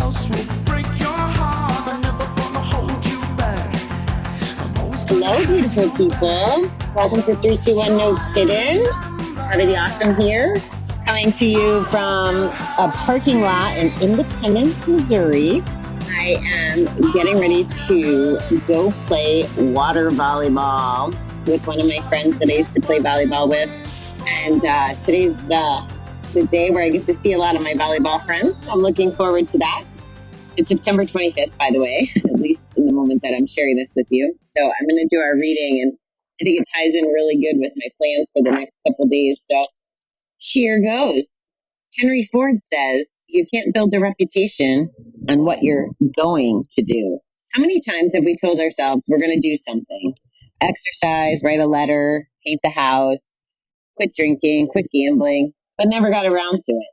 else will break your heart. I'm never gonna hold you back. I'm always gonna Hello, have beautiful your people. Welcome to 321 No Kidding. How the Awesome here, coming to you from a parking lot in Independence, Missouri. I am getting ready to go play water volleyball with one of my friends that I used to play volleyball with. And today's the day where I get to see a lot of my volleyball friends. I'm looking forward to that. It's September 25th, by the way, at least in the moment that I'm sharing this with you. So I'm going to do our reading, and I think it ties in really good with my plans for the next couple of days. So here goes. Henry Ford says, you can't build a reputation on what you're going to do. How many times have we told ourselves we're going to do something? Exercise, write a letter, paint the house, quit drinking, quit gambling, but never got around to it.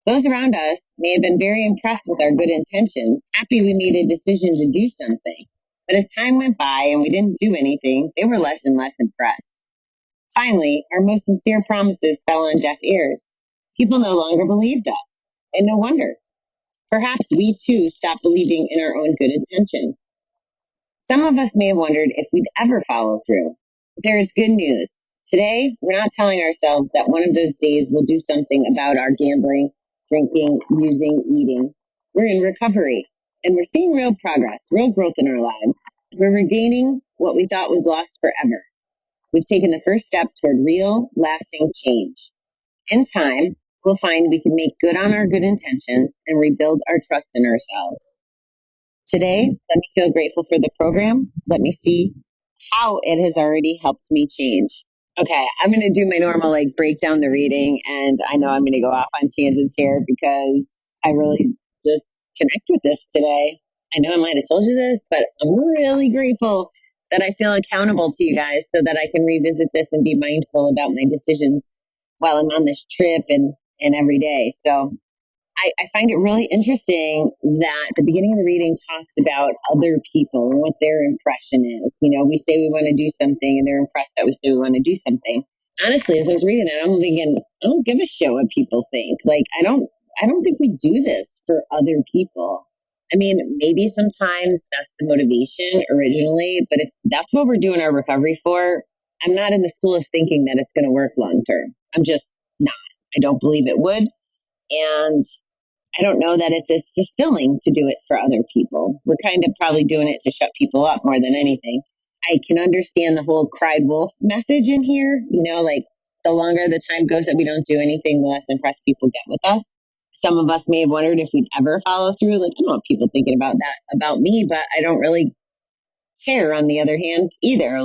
Those around us may have been very impressed with our good intentions, happy we made a decision to do something. But as time went by and we didn't do anything, they were less and less impressed. Finally, our most sincere promises fell on deaf ears. People no longer believed us. And no wonder. Perhaps we too stopped believing in our own good intentions. Some of us may have wondered if we'd ever follow through. There is good news. Today, we're not telling ourselves that one of those days we'll do something about our gambling, drinking, using, eating. We're in recovery, and we're seeing real progress, real growth in our lives. We're regaining what we thought was lost forever. We've taken the first step toward real, lasting change. In time, we'll find we can make good on our good intentions and rebuild our trust in ourselves. Today, let me feel grateful for the program. Let me see how it has already helped me change. Okay, I'm going to do my normal break down the reading, and I know I'm going to go off on tangents here because I really just connect with this today. I know I might have told you this, but I'm really grateful that I feel accountable to you guys so that I can revisit this and be mindful about my decisions while I'm on this trip and every day. So I find it really interesting that the beginning of the reading talks about other people and what their impression is. You know, we say we want to do something and they're impressed that we say we want to do something. Honestly, as I was reading it, I'm thinking, I don't give a shit what people think. I don't think we do this for other people. I mean, maybe sometimes that's the motivation originally, but if that's what we're doing our recovery for, I'm not in the school of thinking that it's going to work long term. I'm just not. I don't believe it would. And I don't know that it's as fulfilling to do it for other people. We're kind of probably doing it to shut people up more than anything. I can understand the whole cried wolf message in here. You know, the longer the time goes that we don't do anything, the less impressed people get with us. Some of us may have wondered if we'd ever follow through. I don't want people thinking about that about me, but I don't really care on the other hand either.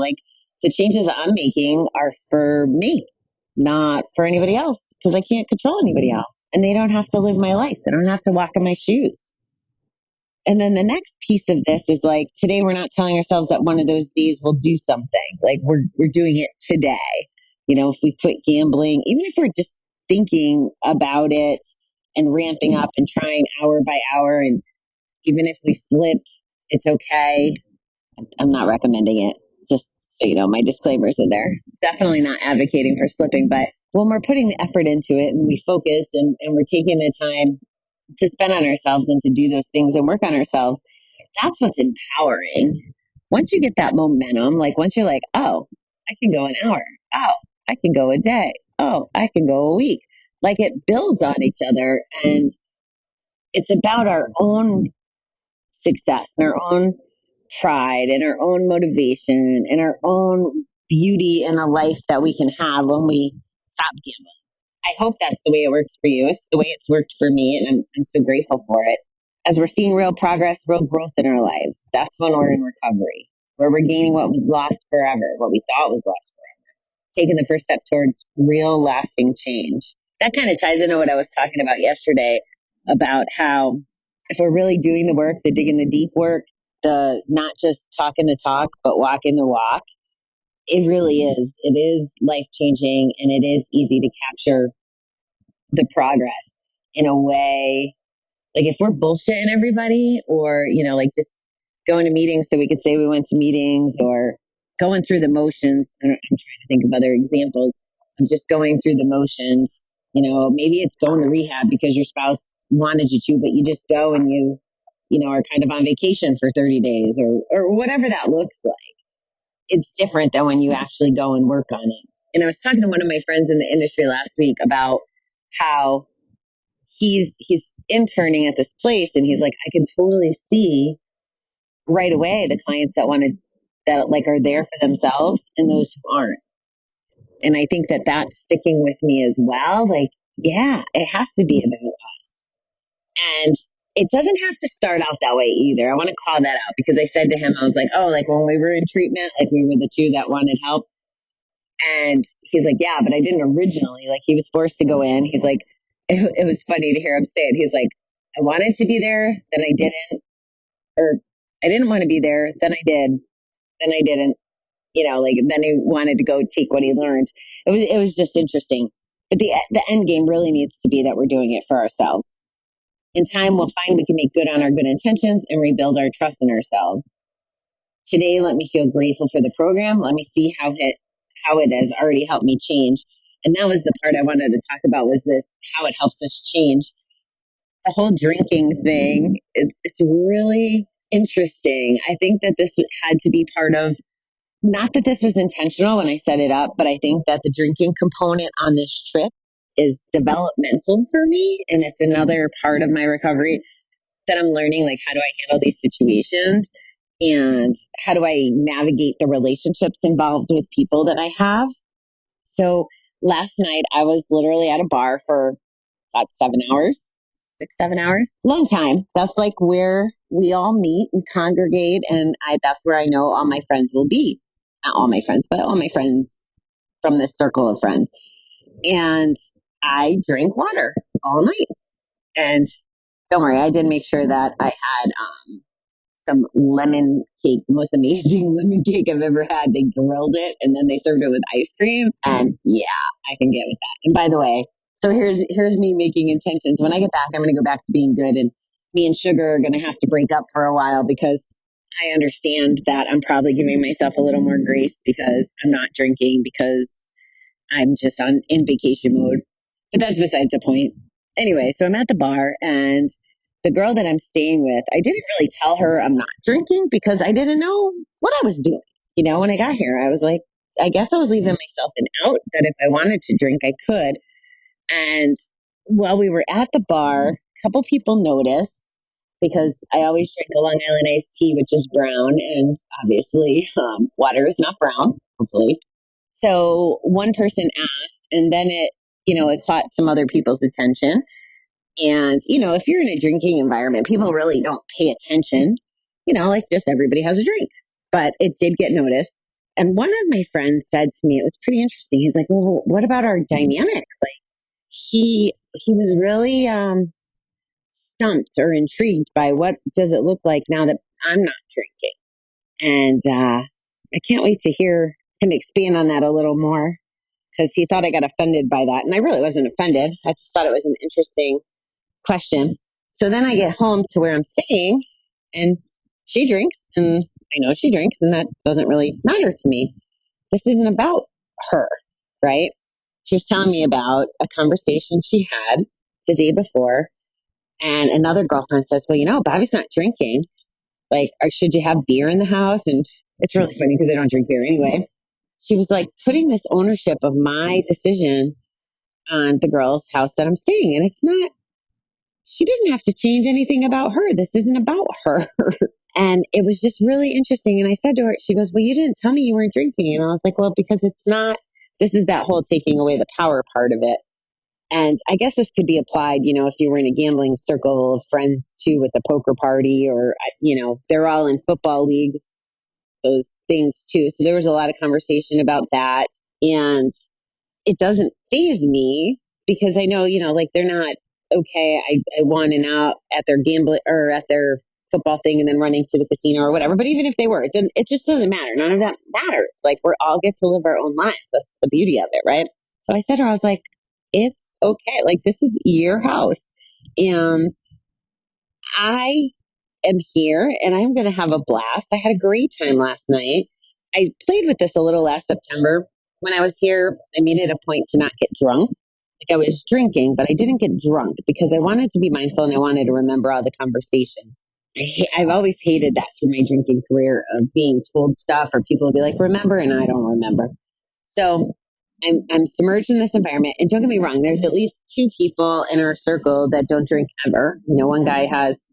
The changes I'm making are for me, not for anybody else, because I can't control anybody else. And they don't have to live my life. They don't have to walk in my shoes. And then the next piece of this is today we're not telling ourselves that one of those days we'll do something. We're doing it today. You know, if we quit gambling, even if we're just thinking about it and ramping up and trying hour by hour, and even if we slip, it's okay. I'm not recommending it. Just so you know, my disclaimers are there. Definitely not advocating for slipping, but when we're putting the effort into it and we focus and we're taking the time to spend on ourselves and to do those things and work on ourselves, that's what's empowering. Once you get that momentum, once you're oh, I can go an hour. Oh, I can go a day. Oh, I can go a week. It builds on each other, and it's about our own success and our own pride and our own motivation and our own beauty in a life that we can have when we stop gambling. I hope that's the way it works for you. It's the way it's worked for me, and I'm so grateful for it. As we're seeing real progress, real growth in our lives, that's when we're in recovery. We're regaining what was lost forever, what we thought was lost forever, taking the first step towards real lasting change. That kind of ties into what I was talking about yesterday about how if we're really doing the work, the digging the deep work, the not just talking the talk, but walking the walk, it really is. It is life changing, and it is easy to capture the progress in a way. If we're bullshitting everybody, or, just going to meetings so we could say we went to meetings, or going through the motions. I'm trying to think of other examples. I'm just going through the motions. Maybe it's going to rehab because your spouse wanted you to, but you just go and you are kind of on vacation for 30 days or whatever that looks like. It's different than when you actually go and work on it. And I was talking to one of my friends in the industry last week about how he's interning at this place, and he's like, I can totally see right away the clients that like are there for themselves and those who aren't. And I think that that's sticking with me as well. Like, yeah, it has to be about us. And it doesn't have to start out that way either. I want to call that out because I said to him, I was like, oh, like when we were in treatment, like we were the two that wanted help. And he's like, yeah, but I didn't originally. Like he was forced to go in. He's like, it was funny to hear him say it. He's like, I wanted to be there, then I didn't. Or I didn't want to be there, then I did, then I didn't. Like then he wanted to go take what he learned. It was just interesting. But the end game really needs to be that we're doing it for ourselves. In time, we'll find we can make good on our good intentions and rebuild our trust in ourselves. Today, let me feel grateful for the program. Let me see how it has already helped me change. And that was the part I wanted to talk about, was this, how it helps us change. The whole drinking thing, it's really interesting. I think that this had to be part of, not that this was intentional when I set it up, but I think that the drinking component on this trip is developmental for me. And it's another part of my recovery that I'm learning, like, how do I handle these situations? And how do I navigate the relationships involved with people that I have? So last night I was literally at a bar for about 7 hours, 6, 7 hours, long time. That's like where we all meet and congregate. And that's where I know all my friends will be. Not all my friends, but all my friends from this circle of friends. And I drank water all night. And don't worry, I did make sure that I had some lemon cake, the most amazing lemon cake I've ever had. They grilled it and then they served it with ice cream. And yeah, I can get with that. And by the way, so here's me making intentions. When I get back, I'm going to go back to being good. And me and Sugar are going to have to break up for a while because I understand that I'm probably giving myself a little more grace because I'm not drinking, because I'm just in vacation mode. But that's besides the point. Anyway, so I'm at the bar, and the girl that I'm staying with, I didn't really tell her I'm not drinking because I didn't know what I was doing. When I got here, I was like, I guess I was leaving myself an out that if I wanted to drink, I could. And while we were at the bar, a couple people noticed, because I always drink a Long Island iced tea, which is brown, and obviously water is not brown, hopefully. So one person asked, and then it caught some other people's attention. And, if you're in a drinking environment, people really don't pay attention, like just everybody has a drink. But it did get noticed. And one of my friends said to me, it was pretty interesting. He's like, well, what about our dynamics? Like he was really stumped or intrigued by, what does it look like now that I'm not drinking? And I can't wait to hear him expand on that a little more, because he thought I got offended by that. And I really wasn't offended. I just thought it was an interesting question. So then I get home to where I'm staying, and she drinks, and I know she drinks, and that doesn't really matter to me. This isn't about her, right? She was telling me about a conversation she had the day before, and another girlfriend says, well, Bobby's not drinking. Like, should you have beer in the house? And it's really funny because I don't drink beer anyway. She was like putting this ownership of my decision on the girl's house that I'm staying in. It's not, she doesn't have to change anything about her. This isn't about her. And it was just really interesting. And I said to her, she goes, well, you didn't tell me you weren't drinking. And I was like, well, because it's not, this is that whole taking away the power part of it. And I guess this could be applied, if you were in a gambling circle of friends too, with a poker party, or, they're all in football leagues, those things too. So there was a lot of conversation about that. And it doesn't faze me because I know, like they're not, okay, I won and out at their gambling or at their football thing and then running to the casino or whatever. But even if they were, it just doesn't matter. None of that matters. Like, we're all get to live our own lives. That's the beauty of it, right? So I said to her, I was like, it's okay. Like, this is your house. And I am here and I'm going to have a blast. I had a great time last night. I played with this a little last September. When I was here, I made it a point to not get drunk. like I was drinking, but I didn't get drunk because I wanted to be mindful and I wanted to remember all the conversations. I've always hated that through my drinking career of being told stuff or people will be like, remember, and I don't remember. So I'm submerged in this environment. And don't get me wrong, there's at least two people in our circle that don't drink ever. You know, one guy has,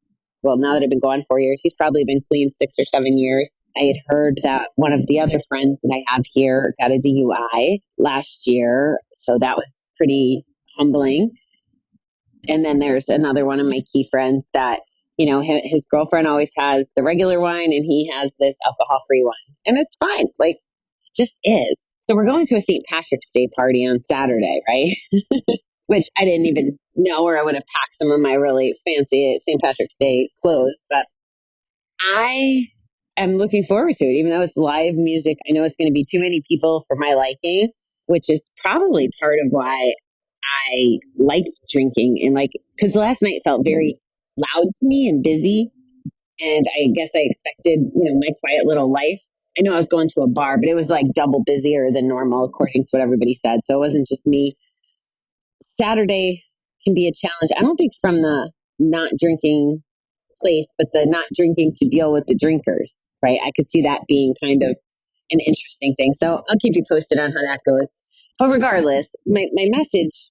well, now that I've been going 4 years, he's probably been clean 6 or 7 years. I had heard that one of the other friends that I have here got a DUI last year. So that was pretty humbling. And then there's another one of my key friends that, you know, his girlfriend always has the regular wine and he has this alcohol free wine. And it's fine. Like, it just is. So we're going to a St. Patrick's Day party on Saturday, right? Which I didn't even know, or I would have packed some of my really fancy St. Patrick's Day clothes. But I am looking forward to it, even though it's live music. I know it's going to be too many people for my liking, which is probably part of why I liked drinking. And like, because last night felt very loud to me and busy. And I guess I expected, you know, my quiet little life. I know I was going to a bar, but it was like double busier than normal, according to what everybody said. So it wasn't just me. Saturday can be a challenge. I don't think from the not drinking place, but the not drinking to deal with the drinkers, right? I could see that being kind of an interesting thing. So I'll keep you posted on how that goes. But regardless, my message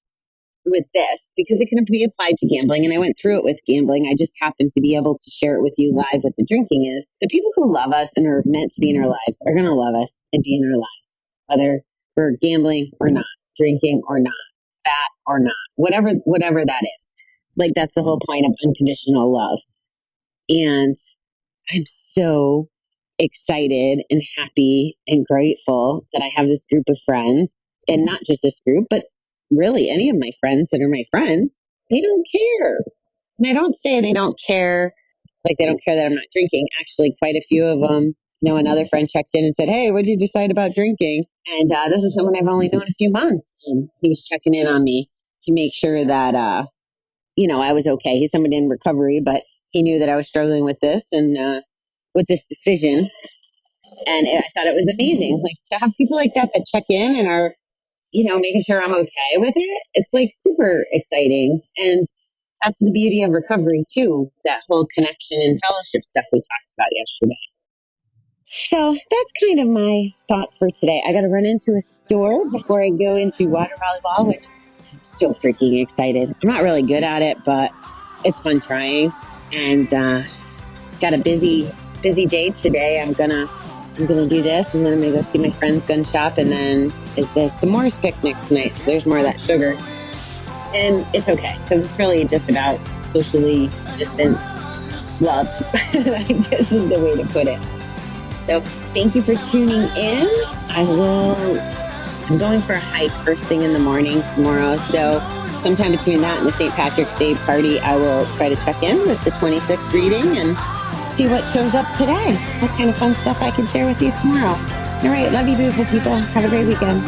with this, because it can be applied to gambling, and I went through it with gambling. I just happened to be able to share it with you live with the drinking is the people who love us and are meant to be in our lives are going to love us and be in our lives, whether we're gambling or not, drinking or not, fat or not, whatever that is. Like that's the whole point of unconditional love. And I'm so excited and happy and grateful that I have this group of friends, and not just this group, but really any of my friends that are my friends. They don't care. And I don't say they don't care, like they don't care that I'm not drinking. Actually, quite a few of them, you know, another friend checked in and said, hey, what did you decide about drinking? And this is someone I've only known a few months. And he was checking in on me to make sure that, you know, I was okay. He's someone in recovery, but he knew that I was struggling with this and with this decision. And I thought it was amazing, like to have people like that check in and are, you know, making sure I'm okay with it. It's like super exciting. And that's the beauty of recovery too, that whole connection and fellowship stuff we talked about yesterday. So that's kind of my thoughts for today. I got to run into a store before I go into water volleyball, which I'm so freaking excited. I'm not really good at it, but it's fun trying. And got a busy day today. I'm gonna do this, and then I'm gonna go see my friends gun shop, and then is the s'mores picnic tonight. So there's more of that sugar, and it's okay because it's really just about socially distanced love. I guess is the way to put it. So thank you for tuning in. I'm going for a hike first thing in the morning tomorrow. So sometime between that and the St. Patrick's Day party, I will try to check in with the 26th reading and see what shows up today. What kind of fun stuff I can share with you tomorrow. All right. Love you, beautiful people. Have a great weekend.